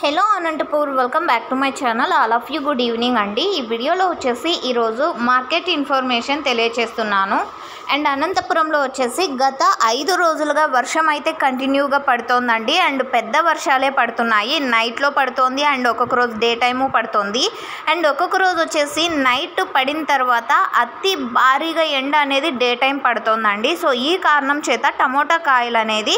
Hello Anantapur, welcome back to my channel. All of you good evening అండి. ఈ వీడియోలో వచ్చేసి ఈరోజు మార్కెట్ ఇన్ఫర్మేషన్ తెలియచేస్తున్నాను. అండ్ అనంతపురంలో వచ్చేసి గత 5 రోజులుగా వర్షం అయితే కంటిన్యూగా పడుతోందండి. అండ్ పెద్ద వర్షాలే పడుతున్నాయి. నైట్లో పడుతోంది అండ్ ఒక్కొక్క రోజు డే టైము పడుతోంది. అండ్ ఒక్కొక్క రోజు వచ్చేసి నైట్ పడిన తర్వాత అతి భారీగా ఎండ అనేది డే టైం పడుతోందండి. సో ఈ కారణం చేత టమోటా కాయలు అనేది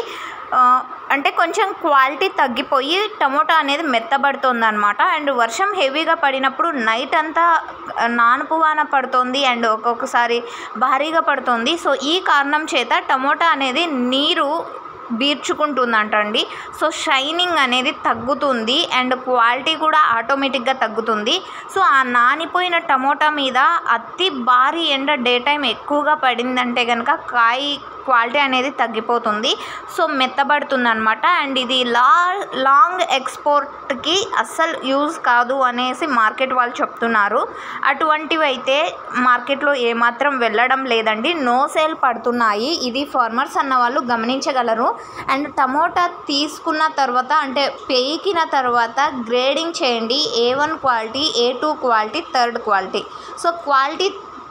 అంటే కొంచెం క్వాలిటీ తగ్గిపోయి టమోటా అనేది మెత్తబడుతుంది అనమాట. అండ్ వర్షం హెవీగా పడినప్పుడు నైట్ అంతా నానుపు వాన పడుతుంది అండ్ ఒక్కొక్కసారి భారీగా పడుతుంది. సో ఈ కారణం చేత టమోటా అనేది నీరు బీర్చుకుంటుందంటండి. సో షైనింగ్ అనేది తగ్గుతుంది అండ్ క్వాలిటీ కూడా ఆటోమేటిక్గా తగ్గుతుంది. సో ఆ నానిపోయిన టమోటా మీద అతి భారీ ఎండ డే టైం ఎక్కువగా పడిందంటే కనుక కాయ క్వాలిటీ అనేది తగ్గిపోతుంది. సో మెత్తబడుతుంది అనమాట. అండ్ ఇది లాంగ్ ఎక్స్పోర్ట్కి అస్సలు యూజ్ కాదు అనేసి మార్కెట్ వాళ్ళు చెప్తున్నారు. అటువంటివి అయితే మార్కెట్లో ఏమాత్రం వెళ్ళడం లేదండి. నో సేల్ పడుతున్నాయి. ఇది ఫార్మర్స్ అన్న వాళ్ళు గమనించగలరు. అండ్ టమోటా తీసుకున్న తర్వాత అంటే పేకిన తర్వాత గ్రేడింగ్ చేయండి. A1 quality, A2 quality, third quality. So quality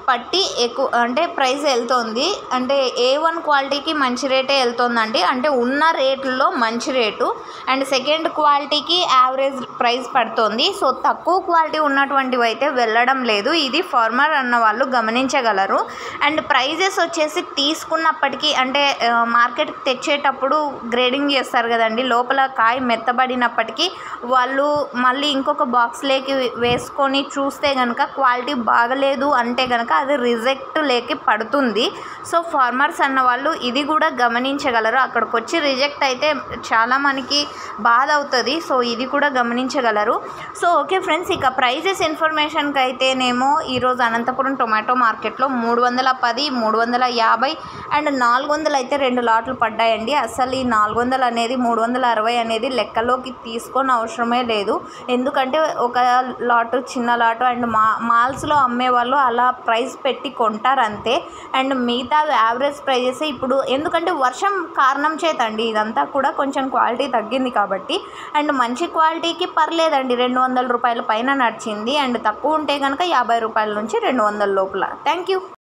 పట్టి ఎక్కువ అంటే ప్రైస్ వెళ్తుంది. అంటే A1 క్వాలిటీకి మంచి రేటే వెళ్తుందండి. అంటే ఉన్న రేట్లలో మంచి రేటు. అండ్ సెకండ్ క్వాలిటీకి యావరేజ్ ప్రైస్ పడుతుంది. సో తక్కువ క్వాలిటీ ఉన్నటువంటివి అయితే వెళ్ళడం లేదు. ఇది ఫార్మర్ అన్న వాళ్ళు గమనించగలరు. అండ్ ప్రైజెస్ వచ్చేసి తీసుకున్నప్పటికీ అంటే మార్కెట్కి తెచ్చేటప్పుడు గ్రేడింగ్ చేస్తారు కదండి, లోపల కాయ మెత్తబడినప్పటికీ వాళ్ళు మళ్ళీ ఇంకొక బాక్స్లోకి వేసుకొని చూస్తే కనుక క్వాలిటీ బాగలేదు అంటే కనుక అది రిజెక్ట్ లేకి పడుతుంది. సో ఫార్మర్స్ అన్న వాళ్ళు ఇది కూడా గమనించగలరు. అక్కడికి వచ్చి రిజెక్ట్ అయితే చాలా మనకి బాధ అవుతుంది. సో ఇది కూడా గమనించగలరు. సో ఓకే ఫ్రెండ్స్, ఇక ప్రైజెస్ ఇన్ఫర్మేషన్కి అయితేనేమో ఈరోజు అనంతపురం టొమాటో మార్కెట్లో 310, 350 అండ్ 400 అయితే 2 లాట్లు పడ్డాయండి. అసలు ఈ 400 అనేది 360 అనేది లెక్కలోకి తీసుకొని అవసరమే లేదు. ఎందుకంటే ఒక లాటు చిన్న లాటు అండ్ మాల్స్లో అమ్మే వాళ్ళు అలా ప్రైస్ పెట్టి కొంటారు అంతే. అండ్ మిగతా యావరేజ్ ప్రైజెస్ ఇప్పుడు ఎందుకంటే వర్షం కారణం చేతండి ఇదంతా కూడా కొంచెం క్వాలిటీ తగ్గింది కాబట్టి. అండ్ మంచి క్వాలిటీకి పర్లేదండి, 200 రూపాయల పైన నడిచింది. అండ్ తక్కువ ఉంటే కనుక 50 రూపాయల నుంచి 200 లోపల. Thank you.